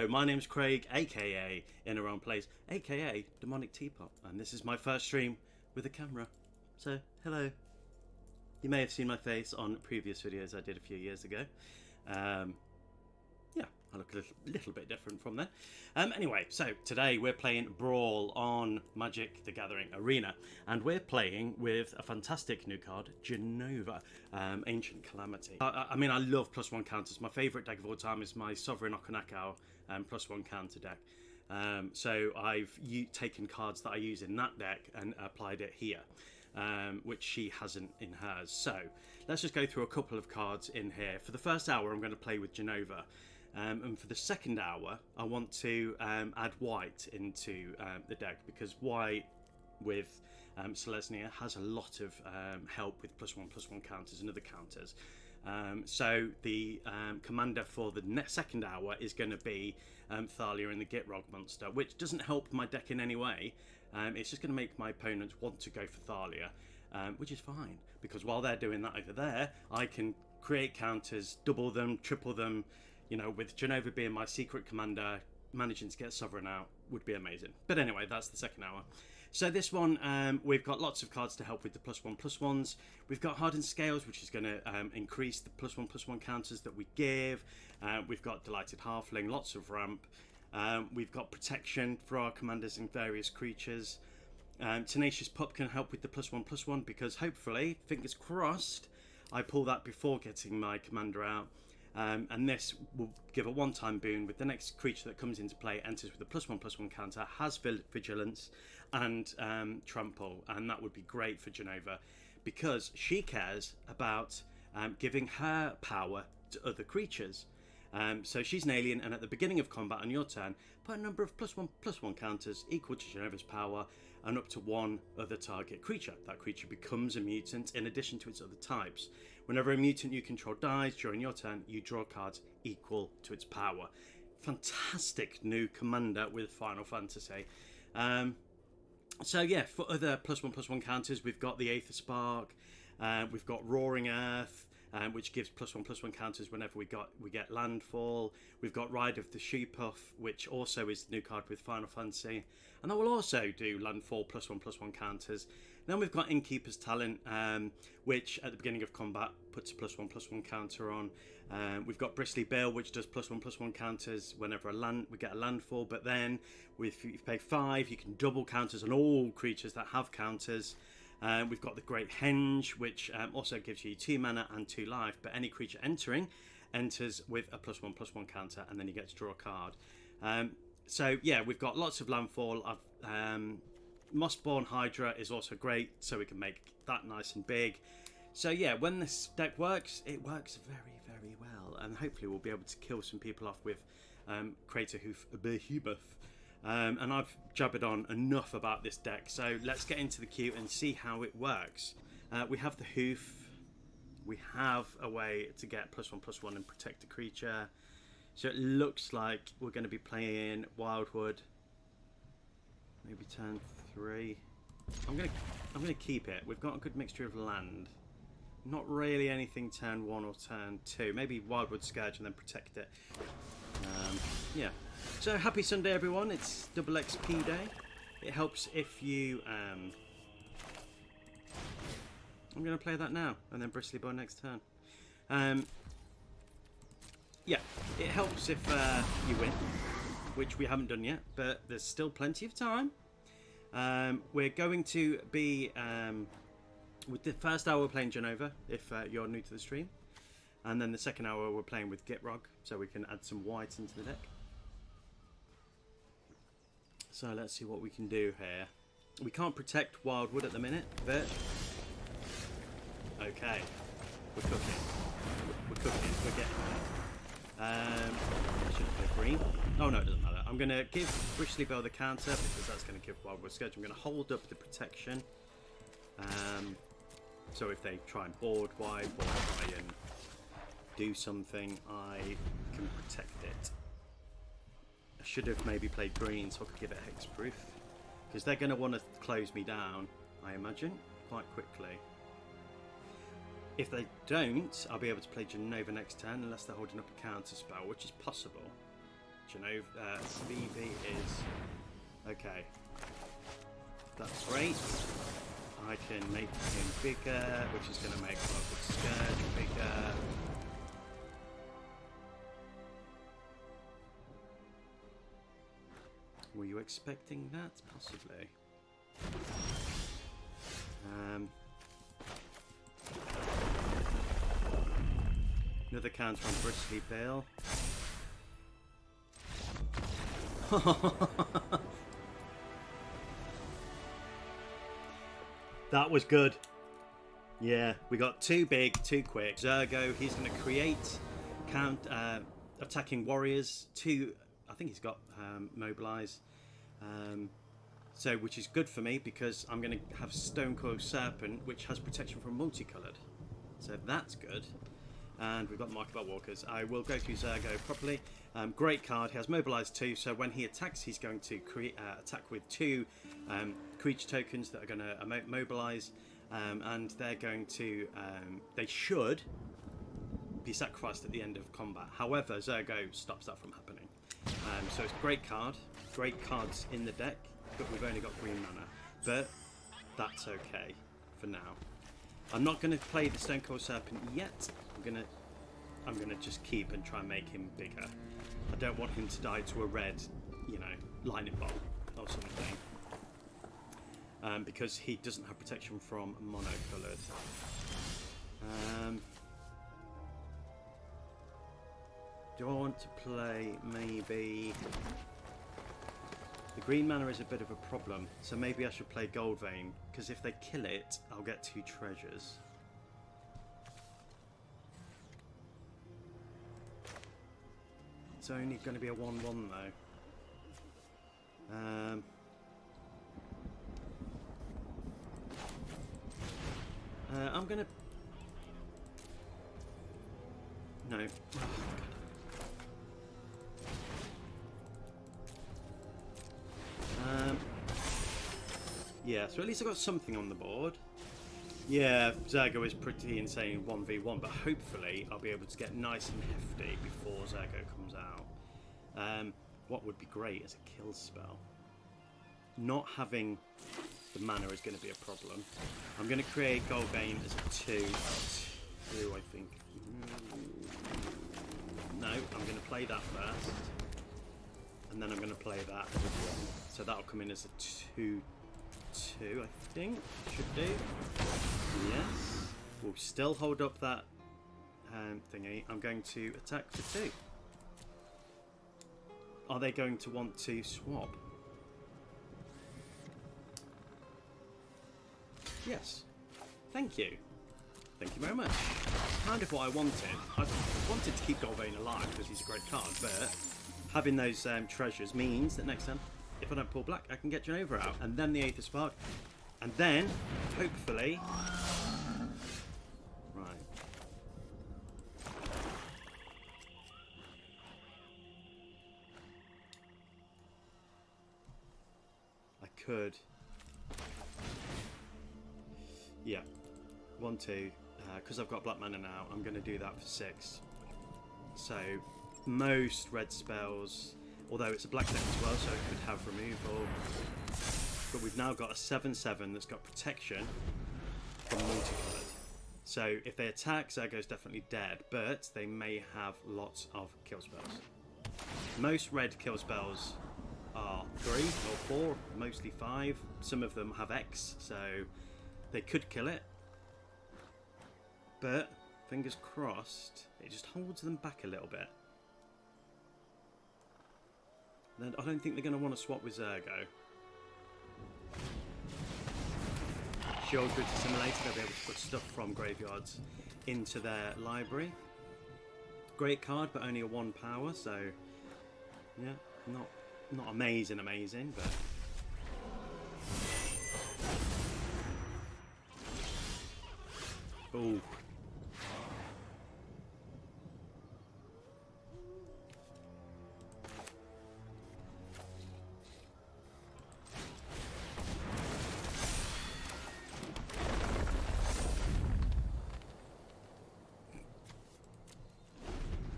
Hello, my name's Craig, aka In Around Plays, aka Demonic Teapot, and this is my first stream with a camera. So, hello. You may have seen my face on previous videos I did a few years ago. Yeah, I look a little bit different from then. Anyway, so today we're playing Brawl on Magic the Gathering Arena, and we're playing with a fantastic new card, Jenova, Ancient Calamity. I mean, I love +1 counters. My favourite deck of all time is my Sovereign Okanakao +1 counter deck. So I've taken cards that I use in that deck and applied it here, which she hasn't in hers. So let's just go through a couple of cards in here. For the first hour, I'm going to play with Jenova. And for the second hour, I want to add white into the deck, because white with Selesnya has a lot of help with +1/+1 counters and other counters. So the commander for the second hour is going to be Thalia and the Gitrog monster, which doesn't help my deck in any way. It's just going to make my opponents want to go for Thalia, which is fine, because while they're doing that over there, I can create counters, double them, triple them. You know, with Jenova being my secret commander, managing to get Sovereign out would be amazing. But anyway, that's the second hour. So this one, we've got lots of cards to help with the +1/+1s. We've got Hardened Scales, which is going to increase the +1/+1 counters that we give. We've got Delighted Halfling, lots of ramp. We've got protection for our commanders and various creatures. Tenacious Pup can help with the +1/+1, because hopefully, fingers crossed, I pull that before getting my commander out. And this will give a one-time boon with the next creature that comes into play, enters with a +1/+1 counter, has vigilance and trample, and that would be great for Jenova, because she cares about giving her power to other creatures. So she's an alien, and at the beginning of combat on your turn, put a number of +1/+1 counters equal to Jenova's power and up to one other target creature. That creature becomes a mutant in addition to its other types. Whenever a mutant you control dies during your turn, you draw cards equal to its power. Fantastic new commander with Final Fantasy. So yeah, for other +1/+1 counters, we've got the Aether Spark, we've got Roaring Earth, which gives +1/+1 counters whenever we get landfall. We've got Ride of the She-Puff, which also is the new card with Final Fantasy, and that will also do landfall +1/+1 counters. Then we've got Innkeeper's Talent, which at the beginning of combat puts a +1/+1 counter on. We've got Bristly Bill, which does +1/+1 counters whenever we get a landfall. But then, if you pay 5, you can double counters on all creatures that have counters. We've got the Great Henge, which also gives you 2 mana and 2 life, but any creature enters with a +1/+1 counter, and then you get to draw a card. So yeah, we've got lots of landfall. Mossborn Hydra is also great, so we can make that nice and big. So yeah, when this deck works, it works very, very well, and hopefully we'll be able to kill some people off with Craterhoof Behemoth. And I've jabbered on enough about this deck, so let's get into the queue and see how it works. We have the Hoof. We have a way to get +1/+1 and protect a creature. So it looks like we're going to be playing Wildwood. Maybe turn 3. I'm gonna keep it. We've got a good mixture of land. Not really anything turn 1 or turn 2. Maybe Wildwood Scourge and then protect it. Yeah. So happy Sunday, everyone. It's double XP day. It helps if you... I'm going to play that now, and then Bristly Boy next turn. Yeah, it helps if you win, which we haven't done yet, but there's still plenty of time. We're going to be... with the first hour, we're playing Jenova, if you're new to the stream. And then the second hour, we're playing with Gitrog, so we can add some white into the deck. So let's see what we can do here. We can't protect Wildwood at the minute, but... okay. We're cooking. We're cooking. We're getting there. I should have played green. Oh no, it doesn't matter. I'm going to give Bristly Bill the counter, because that's going to give Wildwood Scourge. I'm going to hold up the protection. So if they try and board wide or try and do something, I can protect it. I should have maybe played green so I could give it hexproof, because they're going to want to close me down, I imagine, quite quickly. If they don't, I'll be able to play Jenova next turn, unless they're holding up a counter spell, which is possible. Jenova CB is okay. That's great. I can make him bigger, which is going to make the Scourge bigger. Were you expecting that? Possibly. Another counter on Bristly Bale. That was good. Yeah, we got too big, too quick. Zergo, he's going to create attacking warriors. I think he's got mobilize. So, which is good for me because I'm going to have Stonecoil Serpent, which has protection from multicoloured. So that's good. And we've got Markabout Walkers. I will go through Zergo properly. Great card. He has Mobilize 2, so when he attacks, he's going to attack with 2 creature tokens that are going to mobilize, and they're going to they should be sacrificed at the end of combat. However, Zergo stops that from happening. So it's a great card. Great cards in the deck, but we've only got green mana. But that's okay for now. I'm not going to play the Stonecoil Serpent yet. I'm gonna just keep and try and make him bigger. I don't want him to die to a red, lightning bolt or something, because he doesn't have protection from monocoloured. Do I want to play maybe? The green mana is a bit of a problem, so maybe I should play Gold Vein, because if they kill it, I'll get 2 treasures. It's only going to be a 1-1 though. I'm going to... No. Oh, yeah, so at least I got something on the board. Yeah, Zergo is pretty insane 1v1, but hopefully I'll be able to get nice and hefty before Zergo comes out. What would be great is a kill spell. Not having the mana is going to be a problem. I'm going to create Goldbane as a 2, I think. No, I'm going to play that first. And then I'm going to play that as a 1. So that'll come in as a 2, I think. Should do. Yes. We'll still hold up that thingy. I'm going to attack for 2. Are they going to want to swap? Yes. Thank you. Thank you very much. Kind of what I wanted. I wanted to keep Goldbane alive because he's a great card, but having those treasures means that next time, if I don't pull black, I can get Jenova out, and then the Aether Spark, and then, hopefully... Right. I could... Yeah. 1, 2. Because I've got black mana now, I'm going to do that for 6. So, most red spells... Although it's a black deck as well, so it could have removal. But we've now got a 7/7 that's got protection from multicoloured. So if they attack, Zergo's definitely dead, but they may have lots of kill spells. Most red kill spells are 3 or 4, mostly 5. Some of them have X, so they could kill it. But, fingers crossed, it just holds them back a little bit. Then I don't think they're going to want to swap with Zergo. Shield Grid Assimilator, they'll be able to put stuff from graveyards into their library. Great card, but only a 1 power, so yeah, not amazing, but ooh.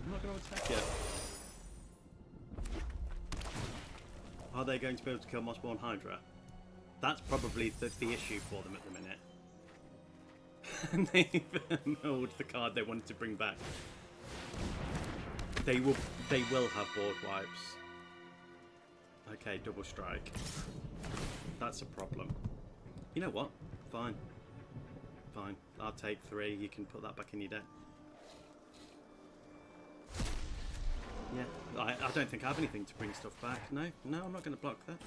I'm not going to attack yet. Are they going to be able to kill Mossborn Hydra? That's probably the issue for them at the minute. And they've milled the card they wanted to bring back. They will have board wipes. Okay, double strike. That's a problem. You know what? Fine. Fine. I'll take 3. You can put that back in your deck. Yeah, I don't think I have anything to bring stuff back. No, I'm not going to block that.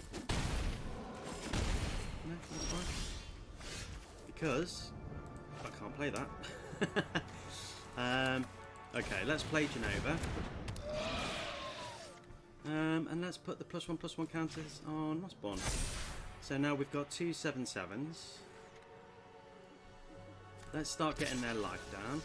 No, that's fine. Because I can't play that. Okay, let's play Jenova. And let's put the +1/+1 counters on Mossborn. So now we've got 2 7/7s. Let's start getting their life down.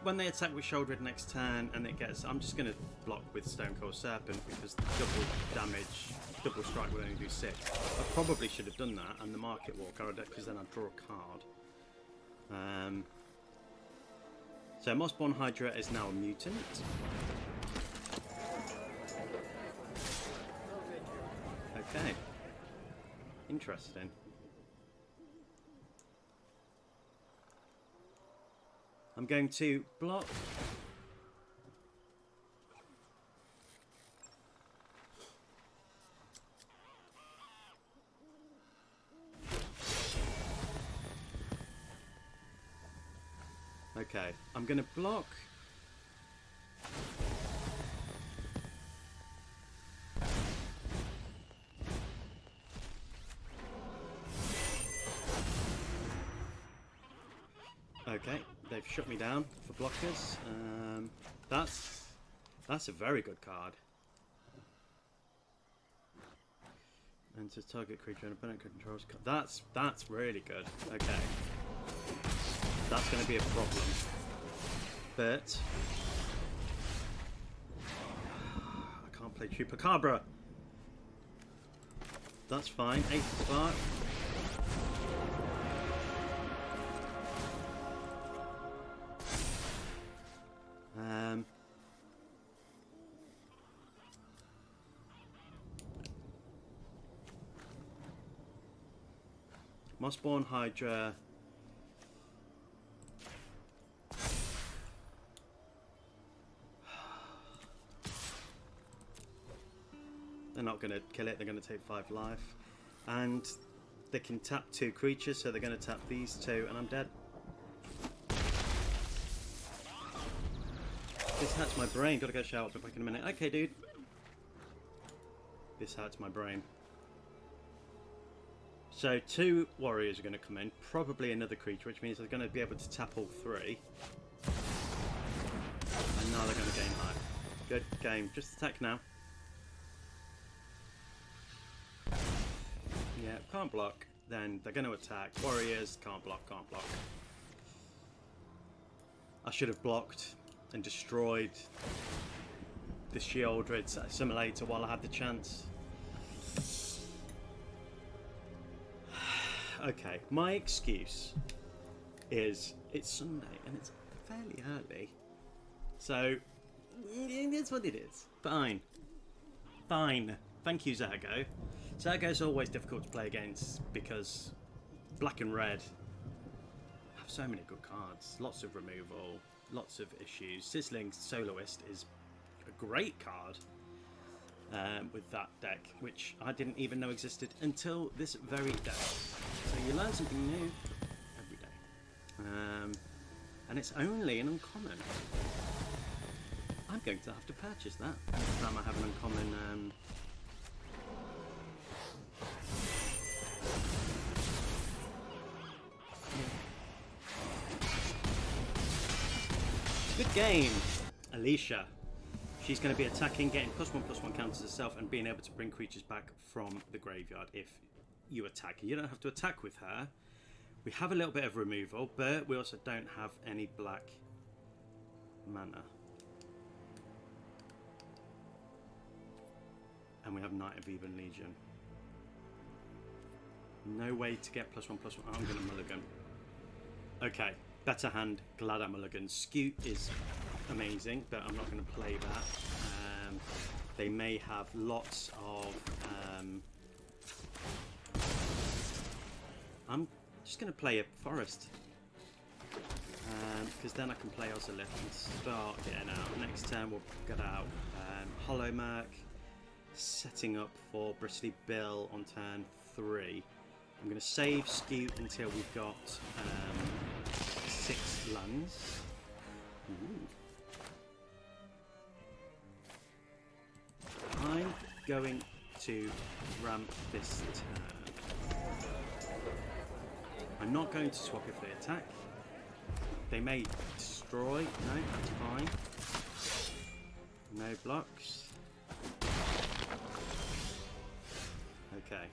When they attack with Shouldered next turn and it gets... I'm just going to block with Stone Cold Serpent because double damage, double strike will only do 6. I probably should have done that and the Market Walker because then I'd draw a card. So Mossborn Hydra is now a mutant. Okay. Interesting. I'm going to block. Okay, I'm going to block. Okay, they've shut me down for blockers. That's a very good card. And to target creature and opponent controls. That's really good. Okay, that's going to be a problem. But I can't play Chupacabra. That's fine. 8 spark. Mossborn Hydra. They're not going to kill it, they're going to take 5 life. And they can tap 2 creatures, so they're going to tap these 2, and I'm dead. This hurts my brain. Gotta go shower, I'll be back in a minute. Okay, dude. This hurts my brain. So 2 warriors are going to come in, probably another creature, which means they're going to be able to tap all 3. And now they're going to gain life. Good game. Just attack now. Yeah, can't block. Then they're going to attack. Warriors, can't block, can't block. I should have blocked and destroyed the Shieldred Assimilator while I had the chance. Okay, my excuse is it's Sunday and it's fairly early. So, it's what it is. Fine. Fine. Thank you, Zergo. Zergo's always difficult to play against because black and red have so many good cards. Lots of removal, lots of issues. Sizzling Soloist is a great card with that deck, which I didn't even know existed until this very day. So you learn something new every day. And it's only an uncommon. I'm going to have to purchase that next time I have an uncommon. Good game, Alicia. She's going to be attacking, getting +1/+1 counters herself, and being able to bring creatures back from the graveyard if you attack. You don't have to attack with her. We have a little bit of removal, but we also don't have any black mana. And we have Knight of Even Legion. No way to get +1/+1. I'm going to mulligan. Okay, better hand. Glad I mulligan. Scute is amazing, but I'm not going to play that. They may have lots of... I'm just going to play a forest. Because then I can play Ozolith and start getting out. Next turn we'll get out Hollow Merc, setting up for Bristly Bill on turn 3. I'm going to save Scute until we've got 6 lands. Ooh. I'm going to ramp this turn. I'm not going to swap if they attack. They may destroy. No, that's fine. No blocks. Okay.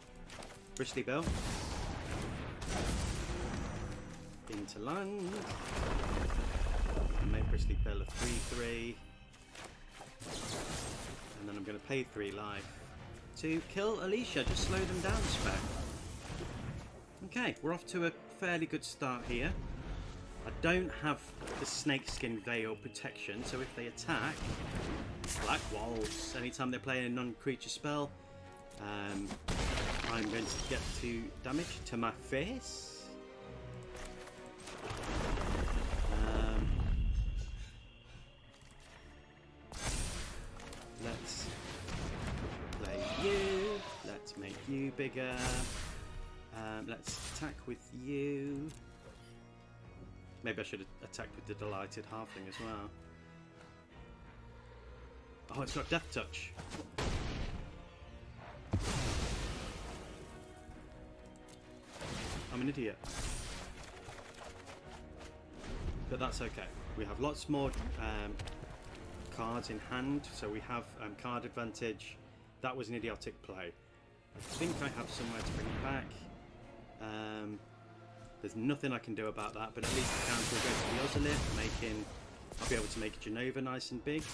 Bristly Bill. Into land. Make Bristly Bill a 3/3. And then I'm going to pay 3 life to kill Alicia. Just slow them down, spec. Okay, we're off to a fairly good start here. I don't have the Snakeskin Veil protection, so if they attack, Black Walls. Anytime they're playing a non-creature spell, I'm going to get 2 damage to my face. Let's play you. Let's make you bigger. Let's attack with you. Maybe I should have attacked with the Delighted Halfling as well. Oh, it's got Death Touch. I'm an idiot. But that's okay. We have lots more cards in hand, so we have card advantage. That was an idiotic play. I think I have somewhere to bring it back. There's nothing I can do about that, but at least the counter will go to the Ozolith, I'll be able to make Jenova nice and big.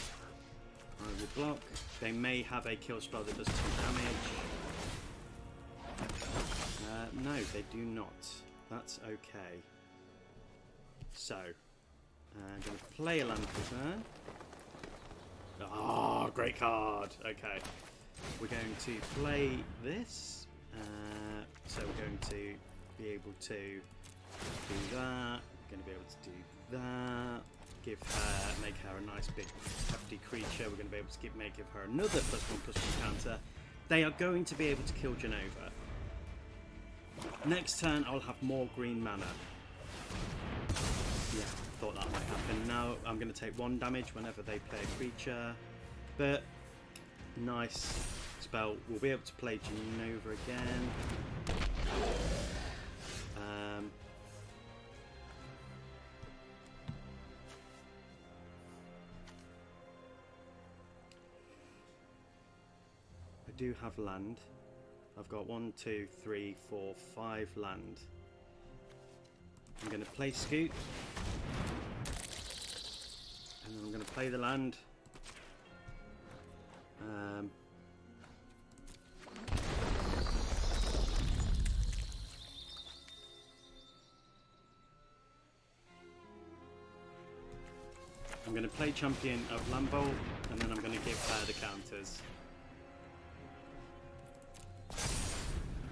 I will block. They may have a kill spell that does 2 damage. No, they do not. That's okay. So, I'm going to play a land for turn. Ah, great card. Okay. We're going to play this. So we're going to be able to do that. We're going to be able to do that. Make her a nice big hefty creature. We're going to be able to give her another +1/+1 counter. They are going to be able to kill Jenova. Next turn I'll have more green mana. Yeah, thought that might happen. Now I'm going to take 1 damage whenever they play a creature. But nice spell. We'll be able to play Jenova again. I do have land. I've got 1, 2, 3, 4, 5 land. I'm going to play Scute. And then I'm going to play the land. I'm going to play Champion of Lambolt, and then I'm going to give her the counters.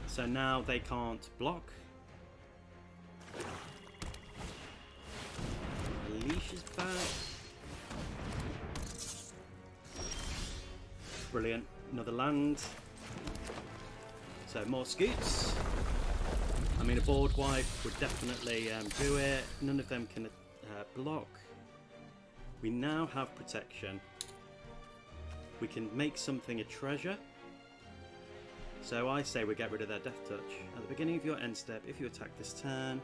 So now they can't block. Alicia's back. Brilliant. Another land. So more Scutes. I mean, a board wipe would definitely do it. None of them can block. We now have protection. We can make something a treasure. So I say we get rid of their Death Touch. At the beginning of your end step, if you attack this turn,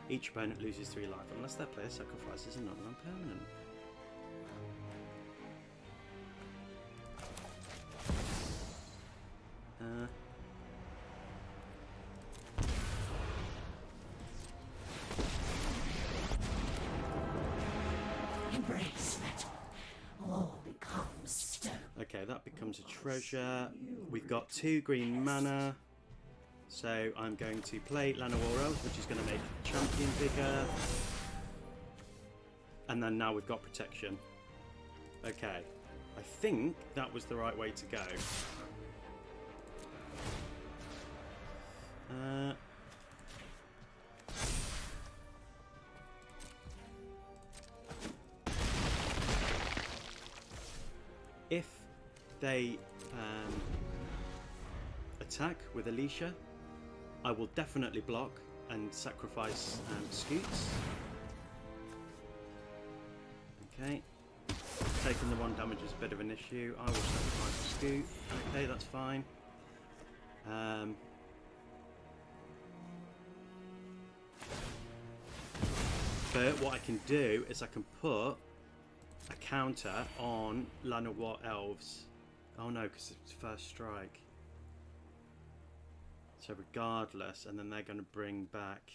each opponent loses 3 life, unless their player sacrifices a non-land permanent. Embrace metal. All becomes stone. Okay, that becomes a treasure. We've got 2 green mana. So I'm going to play Llanowar Elves, which is going to make Champion bigger. And then now we've got protection. Okay. I think that was the right way to go. If they attack with Alicia, I will definitely block and sacrifice Scutes. Okay. Taking the 1 damage is a bit of an issue. I will sacrifice a Scute. Okay, that's fine. But what I can do is I can put a counter on Llanowar Elves. Oh no, because it's first strike. So regardless, and then they're going to bring back...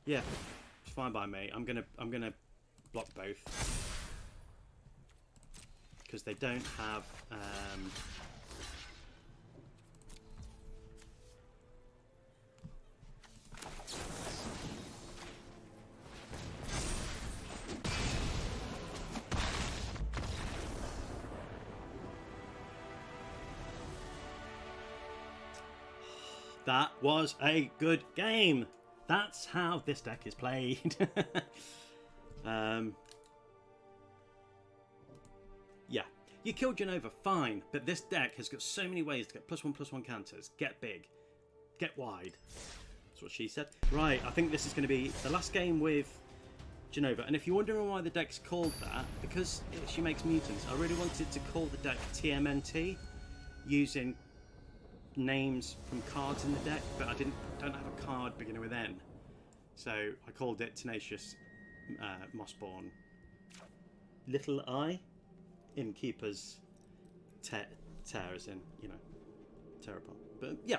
Yeah, it's fine by me. I'm gonna block both because they don't have That was a good game. That's how this deck is played. Yeah, you killed Jenova, fine, but this deck has got so many ways to get +1/+1 counters. Get big, get wide. That's what she said. Right, I think this is going to be the last game with Jenova. And if you're wondering why the deck's called that, because she makes mutants. I really wanted to call the deck TMNT, using names from cards in the deck, but I don't have a card beginning with N, so I called it Tenacious Mossborn. Little I in Keeper's tear as in, you know, tear apart. But yeah,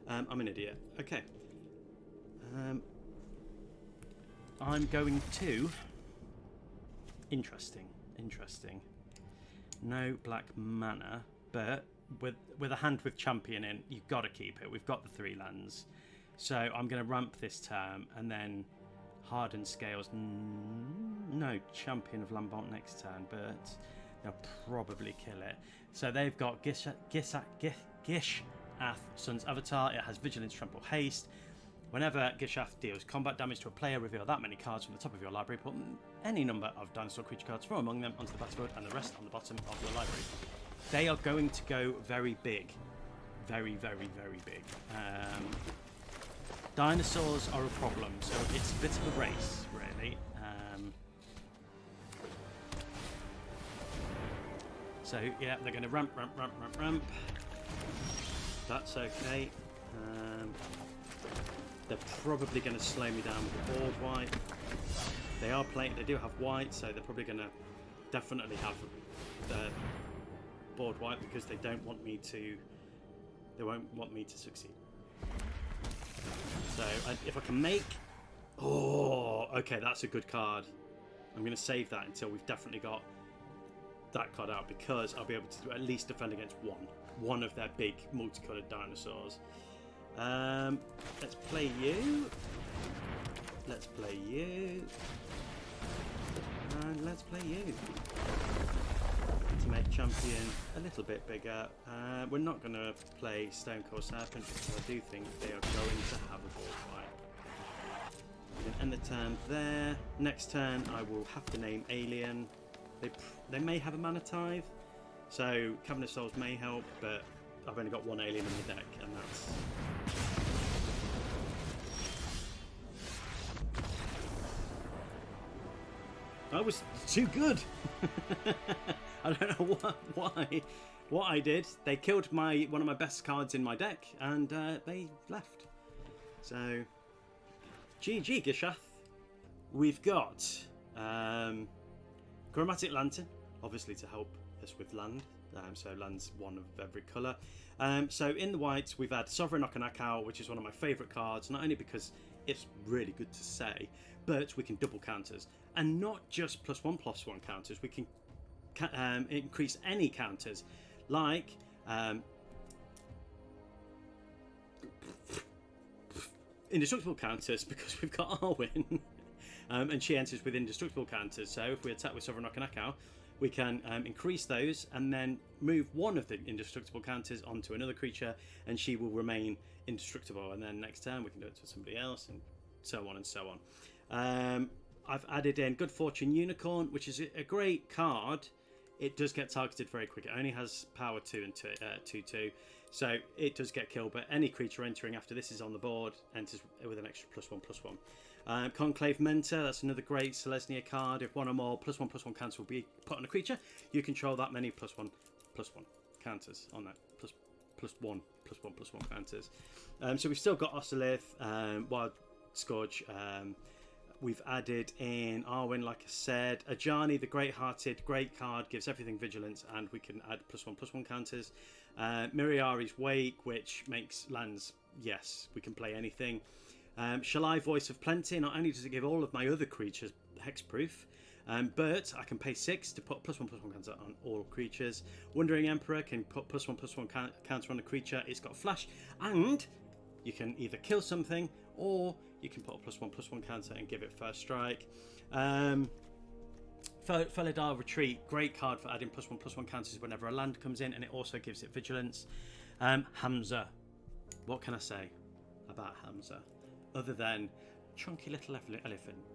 I'm an idiot. Okay, I'm going to interesting. No black mana, but with a hand with champion in, you've got to keep it. We've got the 3 lands, so I'm going to ramp this turn and then harden scales. No champion of Lambert next turn, but they'll probably kill it. So they've got Gishath Sun's Avatar. It has Vigilance, Trample, Haste. Whenever Gishath deals combat damage to a player, reveal that many cards from the top of your library. Put any number of dinosaur creature cards from among them onto the battlefield, and the rest on the bottom of your library. They are going to go very big. Very big. Dinosaurs are a problem, so it's a bit of a race, really. So, yeah, they're going to ramp. That's okay. They're probably going to slow me down with the board wipe. They do have white, so they're probably going to definitely have the board wipe because they won't want me to succeed. So if I can make, okay, that's a good card. I'm going to save that until we've definitely got that card out, because I'll be able to at least defend against one of their big multicolored dinosaurs. Let's play you, and let's play you to make champion a little bit bigger. We're not going to play Stonecore Serpent because I do think they are going to have a board wipe. We can end the turn there. Next turn I will have to name Alien. They may have a Mana Tithe, so Cavern of Souls may help, but I've only got 1 alien in the deck, and that's... I was too good. I don't know what I did. They killed one of my best cards in my deck, and they left. So, GG Gishath. We've got Chromatic Lantern, obviously to help us with land. So land's one of every colour. So in the whites, we've had Sovereign Okanakao, which is one of my favourite cards, not only because it's really good to say, but we can double counters. And not just +1/+1 counters, we can increase any counters, like indestructible counters because we've got Arwen. And she enters with indestructible counters. So if we attack with Sovereign Knockout, we can increase those and then move one of the indestructible counters onto another creature, and she will remain indestructible. And then next turn we can do it to somebody else, and so on and so on. I've added in Good Fortune Unicorn, which is a great card. It does get targeted very quick. It only has power 2 and 2/2, so it does get killed. But any creature entering after this is on the board enters with an extra +1/+1. Conclave Mentor, that's another great Selesnya card. If one or more +1/+1 counters will be put on a creature, you control that many +1/+1 counters on that. +1/+1/+1 counters. So we've still got Osilith, Wild Scourge. We've added in Arwen, like I said. Ajani, the Great-Hearted, great card, gives everything vigilance, and we can add +1/+1 counters. Miriari's Wake, which makes lands, yes, we can play anything. Shalai, Voice of Plenty, not only does it give all of my other creatures hexproof, but I can pay 6 to put +1/+1 counter on all creatures. Wandering Emperor can put +1/+1 counter on a creature. It's got flash, and you can either kill something or you can put a +1/+1 counter and give it first strike. Felidar Retreat, great card for adding +1/+1 counters whenever a land comes in, and it also gives it vigilance. Hamza, what can I say about Hamza other than chunky little elephant?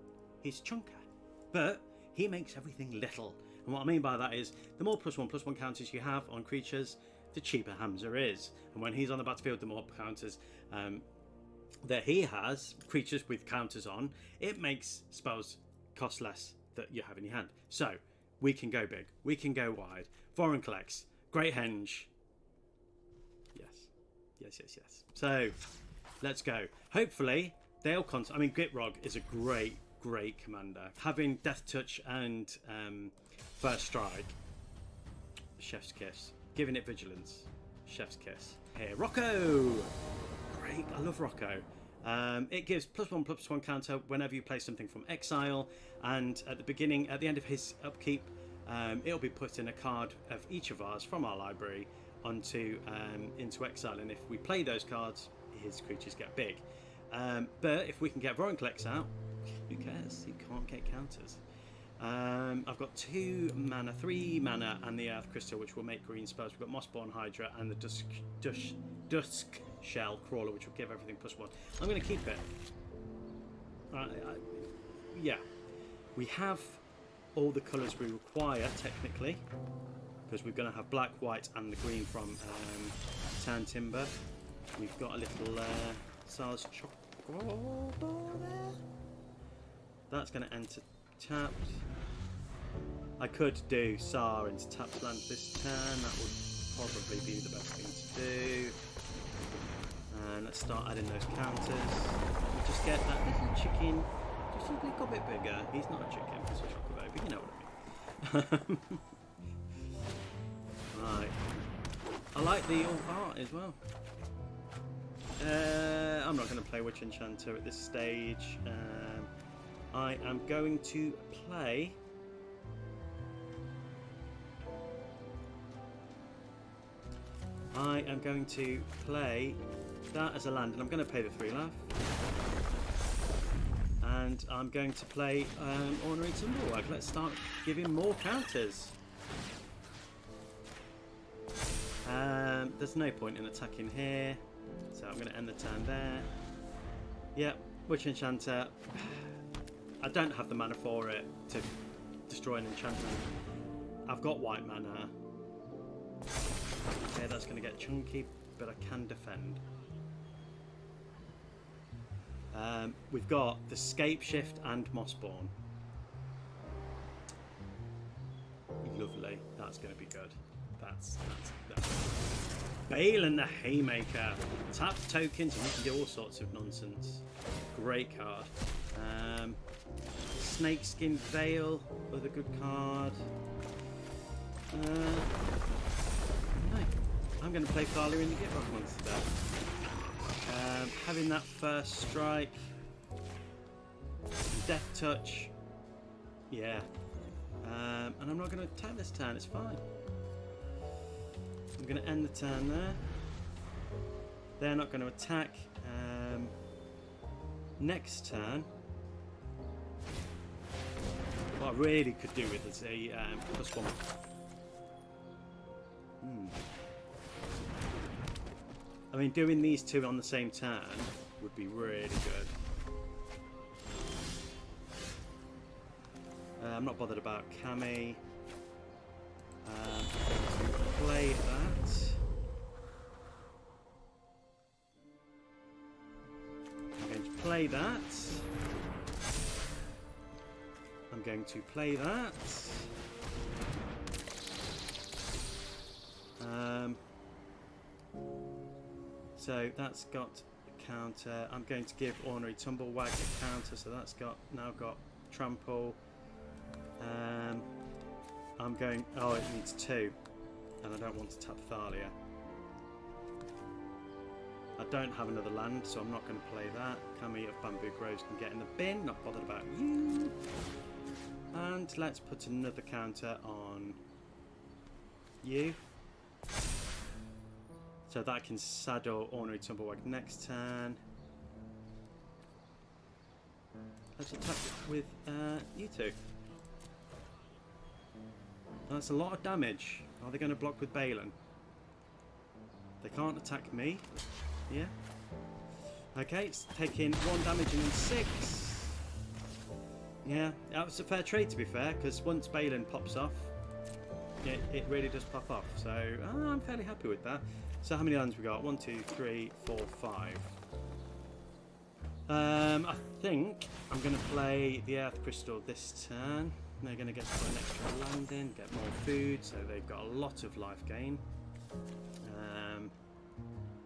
He's chunky, but he makes everything little. And what I mean by that is the more +1/+1 counters you have on creatures, the cheaper Hamza is. And when he's on the battlefield, the more counters that he has, creatures with counters on, it makes spells cost less that you have in your hand. So we can go big, we can go wide. Foreign Collects, Great Henge. Yes. So let's go. Hopefully they'll I mean, Gitrog is a great commander. Having Death Touch and First Strike, chef's kiss. Giving it vigilance, chef's kiss. Here, Rocco. Great, I love Rocco. It gives +1/+1 counter whenever you play something from exile, and at the end of his upkeep, it'll be put in a card of each of ours from our library onto into exile, and if we play those cards, his creatures get big. But if we can get Vorinclex Collects out, who cares? You can't get counters. I've got 2 mana, 3 mana, and the Earth Crystal, which will make green spells. We've got Mossborn Hydra and the Dusk Shell Crawler, which will give everything +1. I'm going to keep it. Yeah, we have all the colours we require technically, because we're going to have black, white, and the green from Tan Timber. We've got a little SARS Chocolate there. That's going to enter tapped. I could do SAR into tapped land this turn. That would probably be the best thing to do. And let's start adding those counters. We just get that little chicken just a little bit bigger. He's not a chicken, he's a chocobo, but you know what I mean. Right. I like the old art as well. I'm not going to play Witch Enchanter at this stage. I am going to play that as a land, and I'm going to pay the 3 life. And I'm going to play Ornery Tumbleweed. Let's start giving more counters. There's no point in attacking here, so I'm going to end the turn there. Yep, Witch Enchanter. I don't have the mana for it to destroy an enchantment. I've got white mana. Okay, that's going to get chunky, but I can defend. We've got the Scapeshift and Mossborn. Lovely. That's going to be good. That's Bale and the Haymaker. Tap tokens and you can do all sorts of nonsense. Great card. Snakeskin Veil with a good card. No. I'm going to play Thalia in the Gitrog monster. Having that first strike. Death Touch. Yeah. And I'm not going to attack this turn, it's fine. I'm going to end the turn there. They're not going to attack. Next turn, what I really could do with is a +1. I mean, doing these two on the same turn would be really good. I'm not bothered about Cammy. Play that. I'm going to play that. I'm going to play that. So that's got a counter. I'm going to give Ornery Tumblewag a counter, so that's now got Trample. I'm going. Oh, it needs 2, and I don't want to tap Thalia. I don't have another land, so I'm not going to play that. Cammy of Bamboo Groves can get in the bin. Not bothered about you. And let's put another counter on you. So that I can saddle Ornery Tumblewag next turn. Let's attack with you two. That's a lot of damage. Are they going to block with Balin? They can't attack me. Yeah. Okay, it's taking 1 damage and then 6. Yeah, that was a fair trade to be fair, because once Balin pops off, it really does pop off. So I'm fairly happy with that. So how many lands we got? 1, 2, 3, 4, 5. I think I'm going to play the Earth Crystal this turn. They're going to get to put an extra land in, get more food, so they've got a lot of life gain.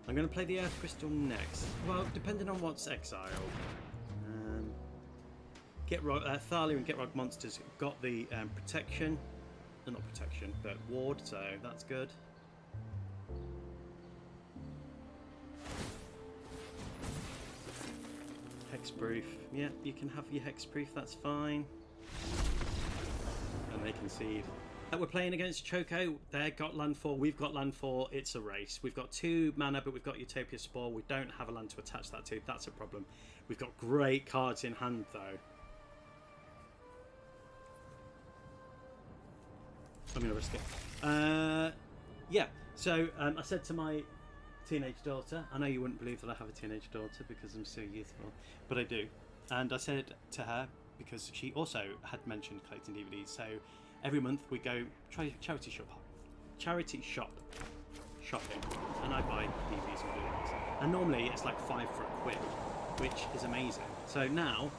I'm going to play the Earth Crystal next. Well, depending on what's exiled. Thalia and Gitrog monsters got the protection. Not protection, but ward, so that's good. Hexproof. Yeah, you can have your hexproof, that's fine. And they concede. We're playing against Choco. They've got land 4, we've got land 4. It's a race. We've got 2 mana, but we've got Utopia Sprawl. We don't have a land to attach that to. That's a problem. We've got great cards in hand, though. I'm going to risk it. Yeah, so I said to my teenage daughter, I know you wouldn't believe that I have a teenage daughter because I'm so youthful, but I do. And I said to her, because she also had mentioned collecting DVDs, so every month we go charity shop shopping, and I buy DVDs and Blu-rays. And normally it's like 5 for £1, which is amazing. So now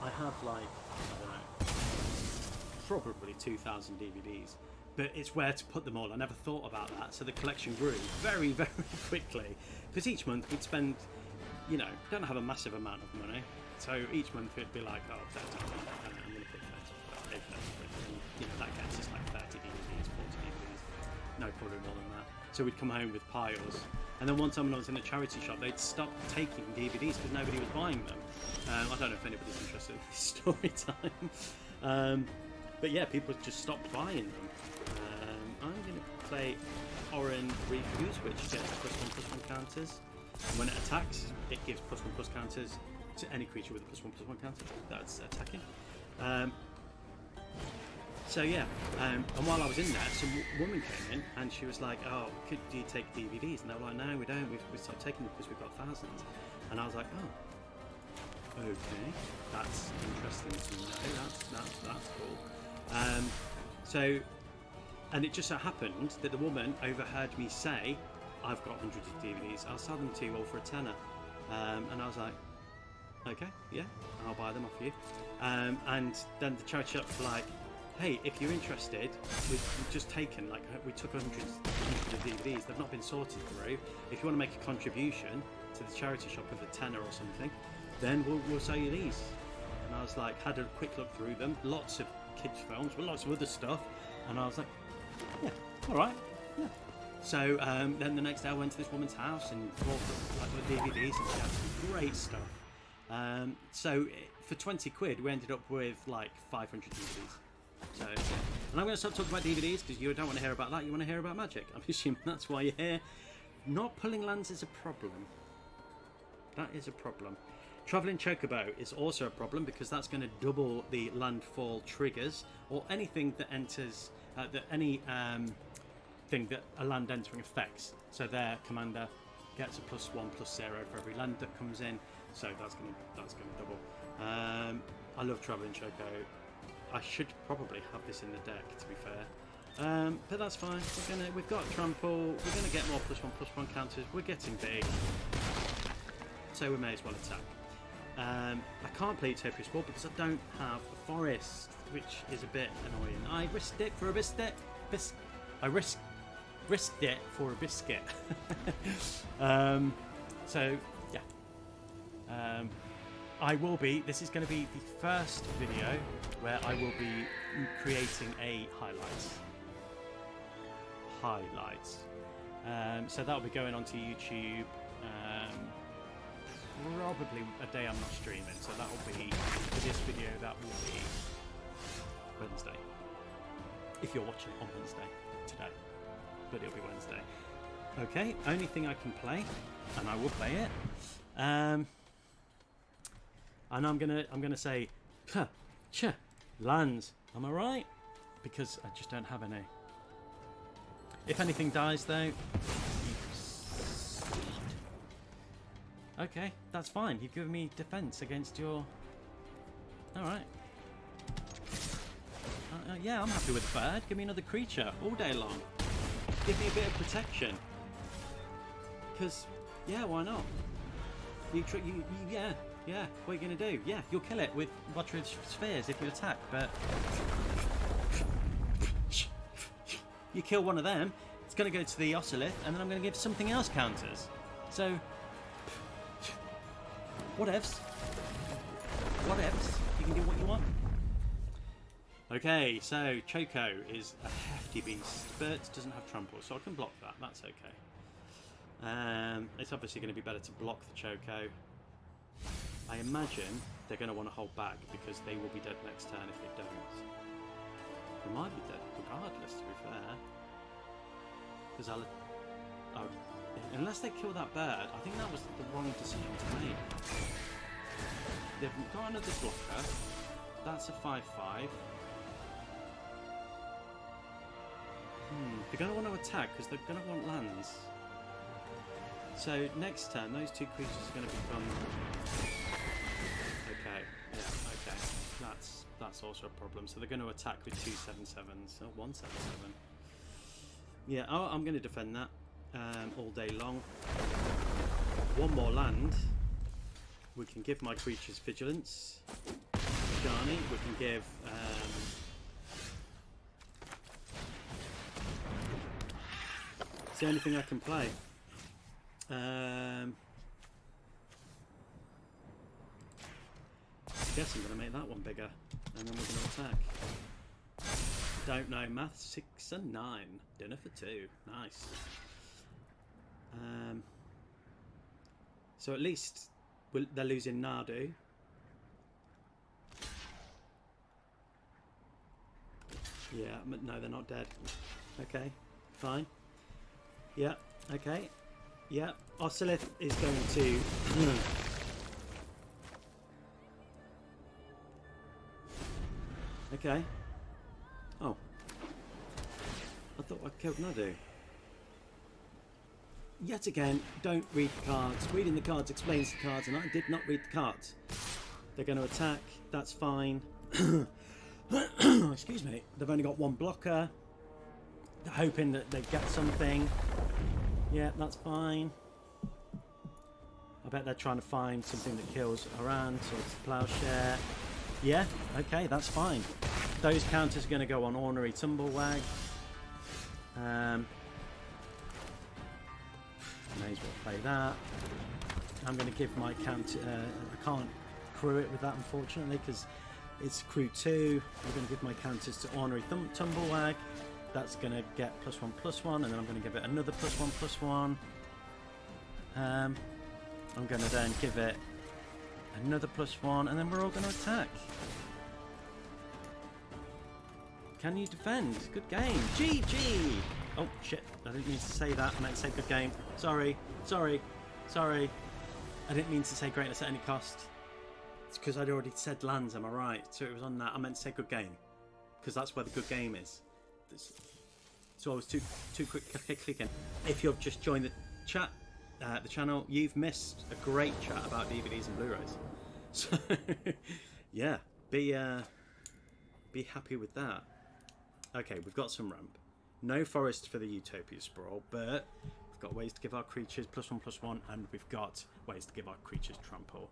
I have like, I don't know, probably 2,000 DVDs. But it's where to put them all. I never thought about that. So the collection grew very, very quickly. Because each month we'd spend, you know, don't have a massive amount of money. So each month it'd be like, oh, $30. I'm going to put 30 and, you know, that gets us like 30 DVDs, 40 DVDs. No, probably more than that. So we'd come home with piles. And then one time when I was in a charity shop, they'd stop taking DVDs because nobody was buying them. I don't know if anybody's interested in this story time. But yeah, people just stopped buying them. I'm going to play Oran Refuse, which gets +1/+1 counters. And when it attacks, it gives +1/+ counters to any creature with a +1/+1 counter that's attacking. So yeah, and while I was in there, some woman came in and she was like, "Oh, do you take DVDs?" And they were like, "No, we don't. We've stopped taking them because we've got thousands." And I was like, "Oh, okay, that's interesting to know. That's cool." So. And it just so happened that the woman overheard me say, I've got hundreds of DVDs, I'll sell them to you all for £10. And I was like, okay, yeah, I'll buy them off you. And then the charity shop was like, hey, if you're interested, we've just taken, like, we took hundreds of DVDs, they've not been sorted through. If you want to make a contribution to the charity shop of £10 or something, then we'll sell you these. And I was like, had a quick look through them, lots of kids' films, but lots of other stuff. And I was like, yeah, all right, yeah. So then the next day I went to this woman's house and bought like the DVDs, and she had some great stuff. So for £20 we ended up with like 500 DVDs. So, and I'm going to stop talking about DVDs because you don't want to hear about that. You want to hear about Magic. I'm assuming that's why you're here. Not pulling lands is a problem. That is a problem. Travelling Chocobo is also a problem because that's going to double the landfall triggers or anything that enters, any thing that a land entering affects. So their commander gets a +1/+0 for every land that comes in. So that's going to double. I love Travelling Choco. I should probably have this in the deck, to be fair. But that's fine. We've got Trample. We're going to get more +1/+1 counters. We're getting big, so we may as well attack. I can't play Utopia Sprawl because I don't have a forest, which is a bit annoying. I risked it for a biscuit. I risked it for a biscuit. So yeah. This is going to be the first video where I will be creating a highlights. So that'll be going onto YouTube. Probably a day I'm not streaming, so that will be, for this video, that will be Wednesday. If you're watching it on Wednesday, today. But it'll be Wednesday. Okay, only thing I can play, and I will play it. And I'm gonna say, lands. Am I right? Because I just don't have any. If anything dies, though. Okay, that's fine. You've given me defense against your... Alright. Yeah, I'm happy with the bird. Give me another creature all day long. Give me a bit of protection. Because, yeah, why not? Yeah. What are you going to do? Yeah, you'll kill it with Watery Spheres if you attack, but... You kill one of them, it's going to go to the Ocelith, and then I'm going to give something else counters. So... Whatevs. You can do what you want. Okay, so Choco is a hefty beast, but doesn't have trample, so I can block that. That's okay. It's obviously going to be better to block the Choco. I imagine they're going to want to hold back because they will be dead next turn if they don't. They might be dead regardless, to be fair. Because unless they kill that bird, I think that was the wrong decision to make. They've got another blocker. That's a 5/5. They're going to want to attack because they're going to want lands. So next turn, those two creatures are going to become... Okay, yeah, okay. That's also a problem. So they're going to attack with 2 7/7s. Oh, 1 7/7. Yeah, I'm going to defend that. All day long. One more land. We can give my creatures vigilance. Shani. We can give. It's the only thing I can play. I guess I'm going to make that one bigger, and then we're going to attack. Don't know. Math 6 and 9. Dinner for 2. Nice. So at least they're losing Nadu. Yeah, no, they're not dead. Okay, fine. Yeah, okay. Yeah, Ocelith is going to... Okay. Oh. I thought I killed Nadu. Yet again, don't read the cards. Reading the cards explains the cards, and I did not read the cards. They're going to attack. That's fine. Excuse me. They've only got one blocker. They're hoping that they get something. Yeah, that's fine. I bet they're trying to find something that kills Haran, so it's Plowshare. Yeah, okay, that's fine. Those counters are going to go on Ornery Tumblewag. May as well play that. I'm going to give my counter... I can't crew it with that, unfortunately, because it's crew 2. I'm going to give my counters to Ornery Tumblewag. That's going to get +1/+1, and then I'm going to give it another +1/+1. I'm going to then give it another +1, and then we're all going to attack. Can you defend? Good game. GG! Oh, shit. I didn't mean to say that. I meant to say good game. Sorry. I didn't mean to say greatness at any cost. It's because I'd already said lands, am I right? So it was on that. I meant to say good game. Because that's where the good game is. So I was too quick clicking. If you've just joined the chat, the channel, you've missed a great chat about DVDs and Blu-rays. So yeah, be happy with that. Okay, we've got some ramp. No forest for the Utopia Sprawl, but we've got ways to give our creatures +1/+1, and we've got ways to give our creatures trample.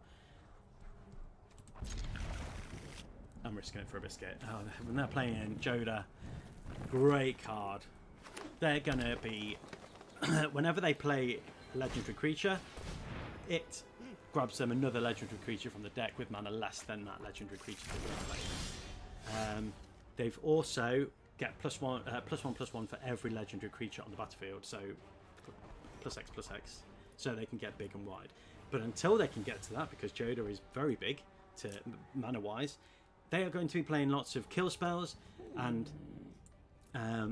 I'm risking it for a biscuit. Oh, when they're playing Joda, great card. They're gonna be whenever they play a legendary creature, it grabs them another legendary creature from the deck with mana less than that legendary creature they're playing. They've also get +1/+1 for every legendary creature on the battlefield, so +X/+X, so they can get big and wide. But until they can get to that, because Joda is very big to mana wise, they are going to be playing lots of kill spells and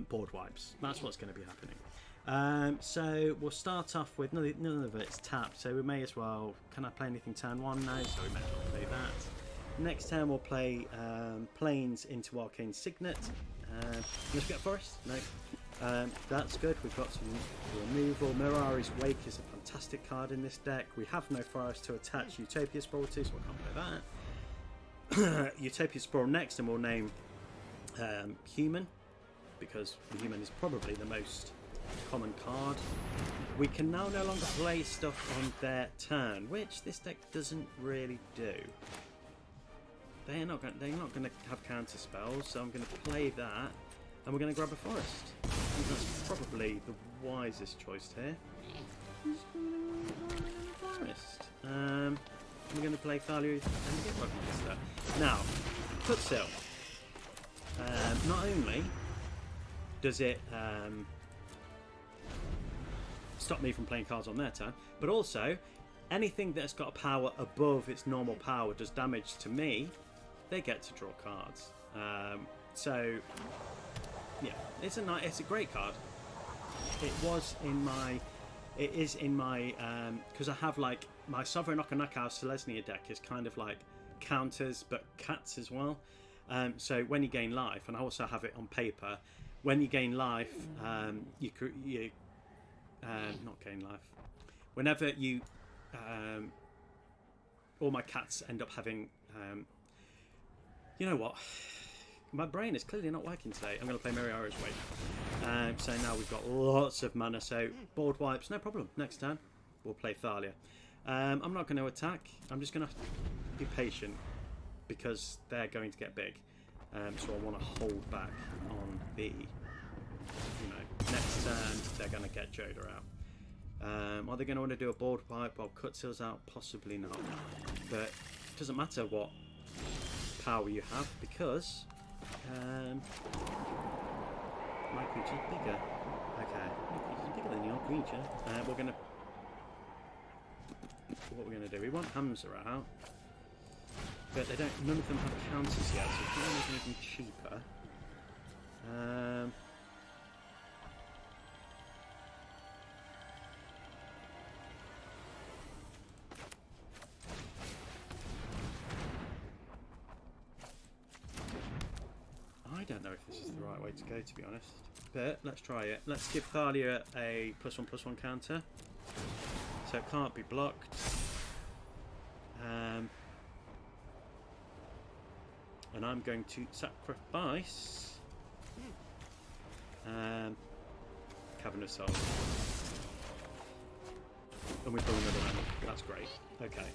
board wipes. That's what's going to be happening. So we'll start off with none of it's tapped, so we may as well. Can I play anything turn 1 now? So we may as well play that. Next turn we'll play Plains into Arcane Signet. Let's get Forest. No, that's good. We've got some removal. Mirari's Wake is a fantastic card in this deck. We have no Forest to attach Utopia Sprawl to, so I can't play that. Utopia Sprawl next, and we'll name Human, because Human is probably the most common card. We can now no longer play stuff on their turn, which this deck doesn't really do. They're not going to have counter spells, so I'm going to play that, and we're going to grab a Forest. I think that's probably the wisest choice here. Forest. We're going to play Thalia and Gitrog Monster. Now, Cutsil. Not only does it stop me from playing cards on their turn, but also anything that's got a power above its normal power does damage to me. They get to draw cards. So yeah, it's a great card. It is in my because I have like my Sovereign Okanaka Selesnya deck is kind of like counters but cats as well. So when you gain life, and I also have it on paper, when you gain life, you not gain life. Whenever you all my cats end up having you know what? My brain is clearly not working today. I'm going to play Mirari's Wake. So now we've got lots of mana. So board wipes, no problem. Next turn, we'll play Thalia. I'm not going to attack. I'm just going to be patient because they're going to get big. So I want to hold back on the, next turn they're going to get Joda out. Are they going to want to do a board wipe while Cutsil's out? Possibly not. But it doesn't matter what power you have, because my creature's bigger. Okay, my creature's bigger than your creature. What we're gonna do? We want Hamza out, but they don't. None of them have counters yet, so it's going to make it even cheaper. I don't know if this is the right way to go, to be honest, but let's try it. Let's give Thalia a +1/+1 counter, so it can't be blocked. And I'm going to sacrifice Cavern of Souls, and we pull another one. That's great. Okay.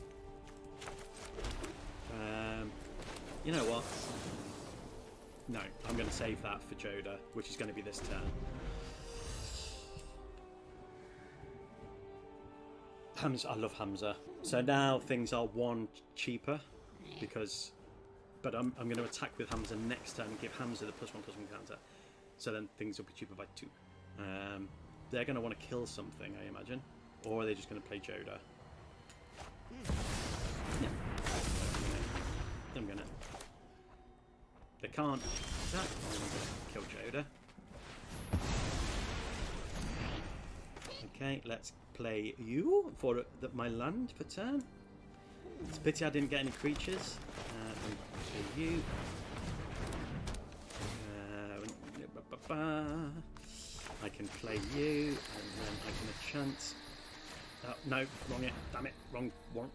You know what? No, I'm going to save that for Joda, which is going to be this turn. Hamza, I love Hamza. So now things are 1 cheaper, because, but I'm going to attack with Hamza next turn and give Hamza the +1/+1 counter. So then things will be cheaper by 2. They're going to want to kill something, I imagine, or are they just going to play Joda? Yeah, I'm going to. They can't attack. Kill Joda. Okay, let's play you for my land for turn. It's a pity I didn't get any creatures. To you. I can play you, and then I can enchant. Oh, no, wrong it. Damn it. Wrong one.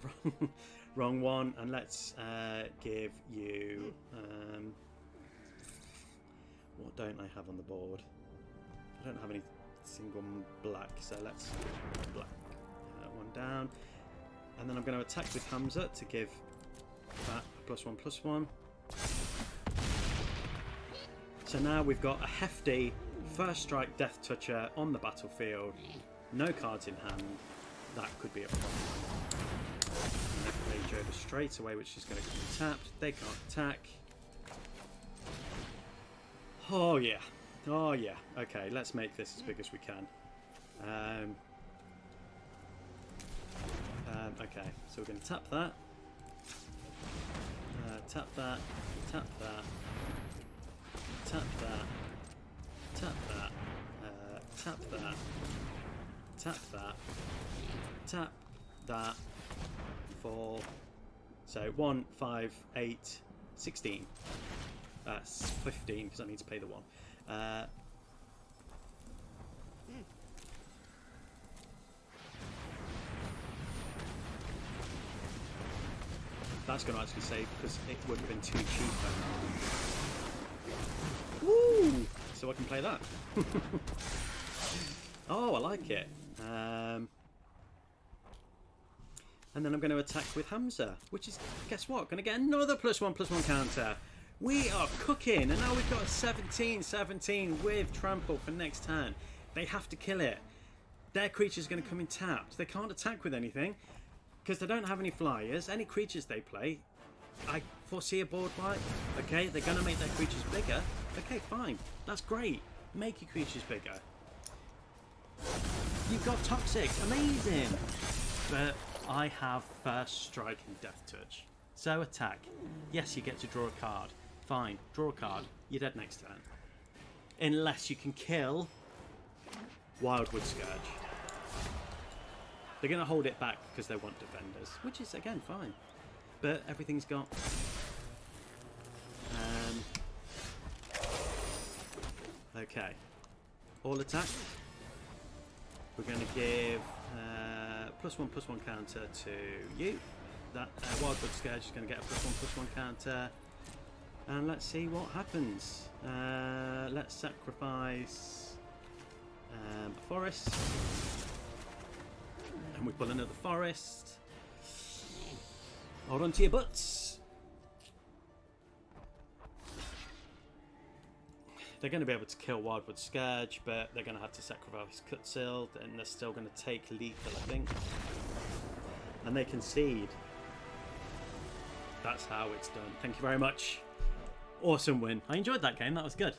Wrong one. And let's give you... what don't I have on the board? I don't have any single black, so let's put black one down. And then I'm going to attack with Hamza to give that a +1/+1. So now we've got a hefty first strike Death Toucher on the battlefield. No cards in hand. That could be a problem. Rage over straight away, which is going to be tapped. They can't attack. Oh yeah. Oh yeah. Okay, let's make this as big as we can. Okay, so we're going to tap that. Tap that. Tap that. Tap that. Tap that. Tap that. Tap that. Tap that. 4. So 1, 5, 8, 16. 15 because I need to pay the 1. That's going to actually save because it would have been too cheap. Woo! So I can play that. Oh, I like it. And then I'm going to attack with Hamza, which is, guess what? Going to get another +1/+1 counter. We are cooking, and now we've got a 17/17 with trample for next turn. They have to kill it. Their creature's going to come in tapped. They can't attack with anything because they don't have any flyers. Any creatures they play, I foresee a board wipe. Okay, they're going to make their creatures bigger. Okay, fine. That's great. Make your creatures bigger. You've got Toxic. Amazing. But I have First Strike and Death Touch. So attack. Yes, you get to draw a card. Fine. Draw a card. You're dead next turn. Unless you can kill Wildwood Scourge. They're going to hold it back because they want defenders. Which is, again, fine. But everything's got... okay. All attack. We're going to give +1/+1 counter to you. That Wildwood Scourge is going to get a +1/+1 counter. And let's see what happens. Let's sacrifice a forest. And we pull another forest. Hold on to your butts. They're going to be able to kill Wildwood Scourge, but they're going to have to sacrifice Cutsil, and they're still going to take lethal, I think. And they concede. That's how it's done. Thank you very much. Awesome win. I enjoyed that game. That was good.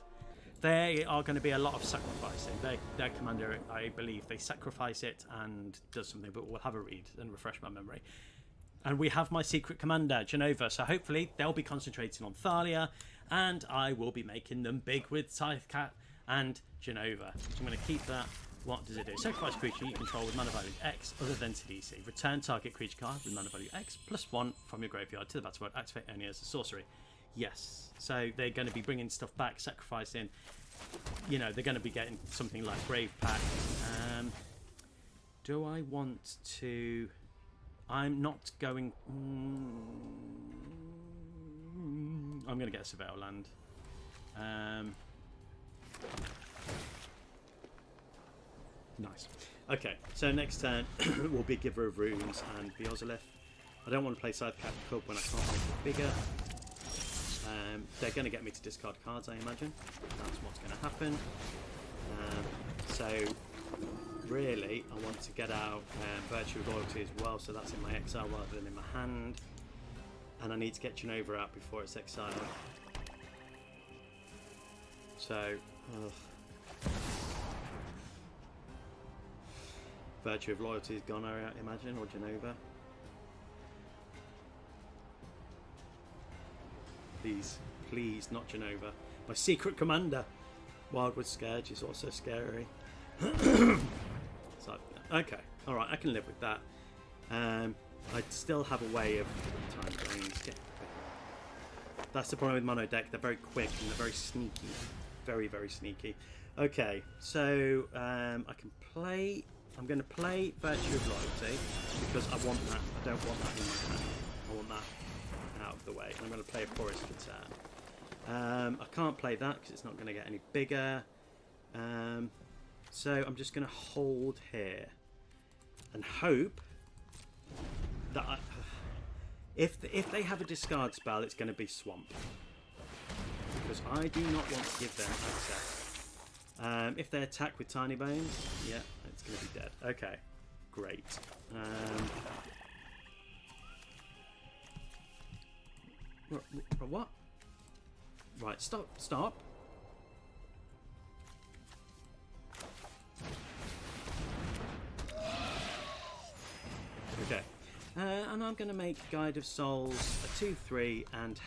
There are going to be a lot of sacrificing. Their commander, I believe, they sacrifice it and does something, but we'll have a read and refresh my memory. And we have my secret commander, Jenova, so hopefully they'll be concentrating on Thalia, and I will be making them big with Scythecat and Jenova. So I'm going to keep that. What does it do? Sacrifice creature you control with mana value X other than CDC. Return target creature card with mana value X +1 from your graveyard to the battlefield. Activate only as a sorcery. Yes. So they're going to be bringing stuff back, sacrificing. You know, they're going to be getting something like Grave Pact. Do I want to... I'm not going... I'm going to get a Surveil land. Nice. Okay, so next turn will be Giver of Runes and Beozolith. I don't want to play Scythecat Club when I can't make it bigger. They're going to get me to discard cards, I imagine. That's what's going to happen. So, really, I want to get out Virtue of Loyalty as well, so that's in my exile rather than in my hand. And I need to get Jenova out before it's exiled. So, Virtue of Loyalty is gone, I imagine, or Jenova. Please, please, not Jenova. My secret commander. Wildwood Scourge is also scary. So, okay, alright, I can live with that. I'd still have a way of time brains. That's the problem with mono deck. They're very quick and they're very sneaky. Very, very sneaky. Okay, so I can play... I'm going to play Virtue of Loyalty because I want that. I don't want that in my hand. I want that out of the way. I'm going to play a Forest for turn. I can't play that because it's not going to get any bigger. So I'm just going to hold here and hope that if they have a discard spell, it's going to be Swamp, because I do not want to give them access. If they attack with Tiny Bones, yeah, it's going to be dead. Okay, great. What? Right, stop. Okay, and I'm going to make Guide of Souls a 2/3 and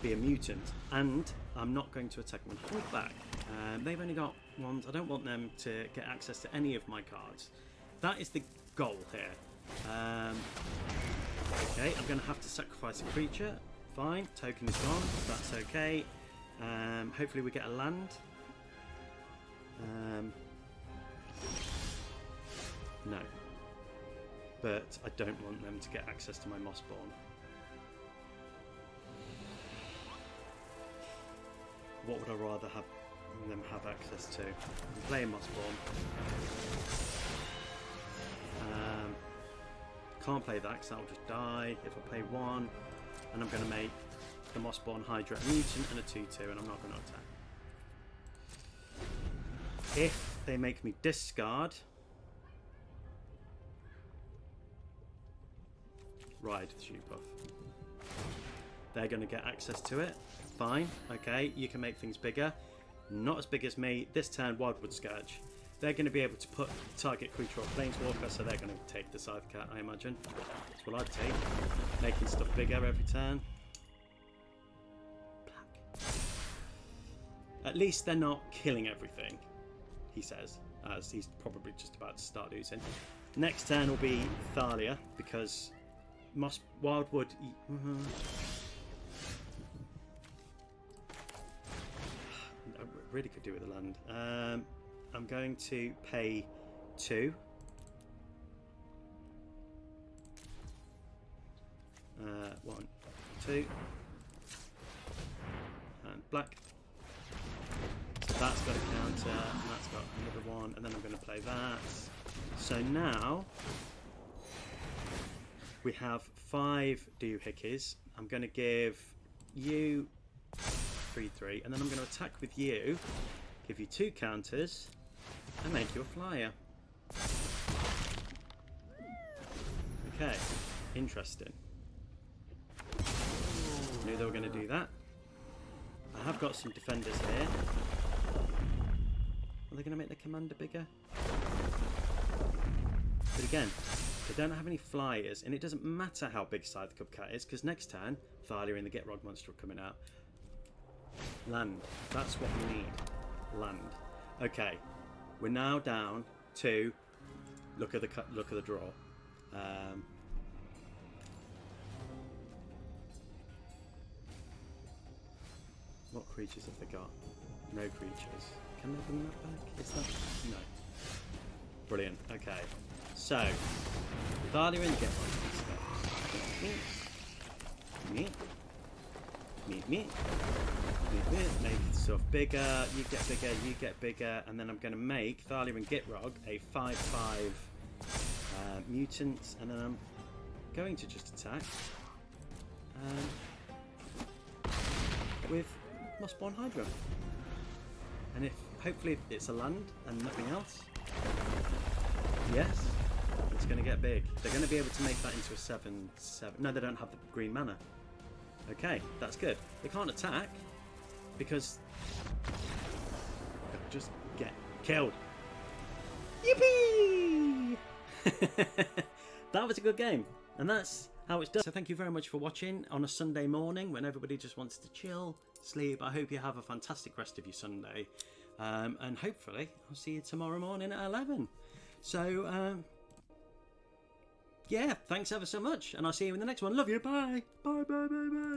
be a mutant, and I'm not going to attack them. Hold back. They've only got ones. I don't want them to get access to any of my cards. That is the goal here. Okay, I'm going to have to sacrifice a creature. Fine, token is gone. That's okay. Hopefully we get a land. No. But I don't want them to get access to my Mossborn. What would I rather have them have access to? I'm playing Mossborn. Can't play that because that will just die if I play one. And I'm going to make the Mossborn Hydra a mutant and a 2/2, and I'm not going to attack. If they make me discard... Ride the Scute Puff. They're going to get access to it. Fine. Okay, you can make things bigger. Not as big as me. This turn, Wildwood Scourge. They're going to be able to put target creature or planeswalker, so they're going to take the Scythe Cat, I imagine. That's what I'd take. Making stuff bigger every turn. Black. At least they're not killing everything, he says, as he's probably just about to start losing. Next turn will be Thalia, because Wildwood... I really could do with a land. I'm going to pay 2. 1, 2. And black. So that's got a counter, and that's got another one, and then I'm going to play that. So now we have 5 doohickeys. I'm going to give you 3/3, and then I'm going to attack with you, give you 2 counters, and make you a flyer. Okay, interesting. Knew they were going to do that. I have got some defenders here. Are they going to make the commander bigger? But again, they don't have any flyers, and it doesn't matter how big Scythe Cat is, because next turn, Thalia and the Gitrog monster are coming out. Land. That's what we need. Land. Okay, we're now down to look at the draw. What creatures have they got? No creatures. Can they bring that back? Is that no? Brilliant. Okay, so Thalia and the Gitrog monster. Me. Make stuff bigger, you get bigger, and then I'm going to make Thalia and Gitrog a 5/5 mutant, and then I'm going to just attack with Mossborn Hydra. And hopefully it's a land and nothing else. Yes, it's going to get big. They're going to be able to make that into a 7/7. No, they don't have the green mana. Okay, that's good. They can't attack because they'll just get killed. Yippee! That was a good game, and that's how it's done. So thank you very much for watching on a Sunday morning when everybody just wants to chill, sleep. I hope you have a fantastic rest of your Sunday, and hopefully I'll see you tomorrow morning at 11. So yeah, thanks ever so much, and I'll see you in the next one. Love you. Bye. Bye. Bye. Bye. Bye.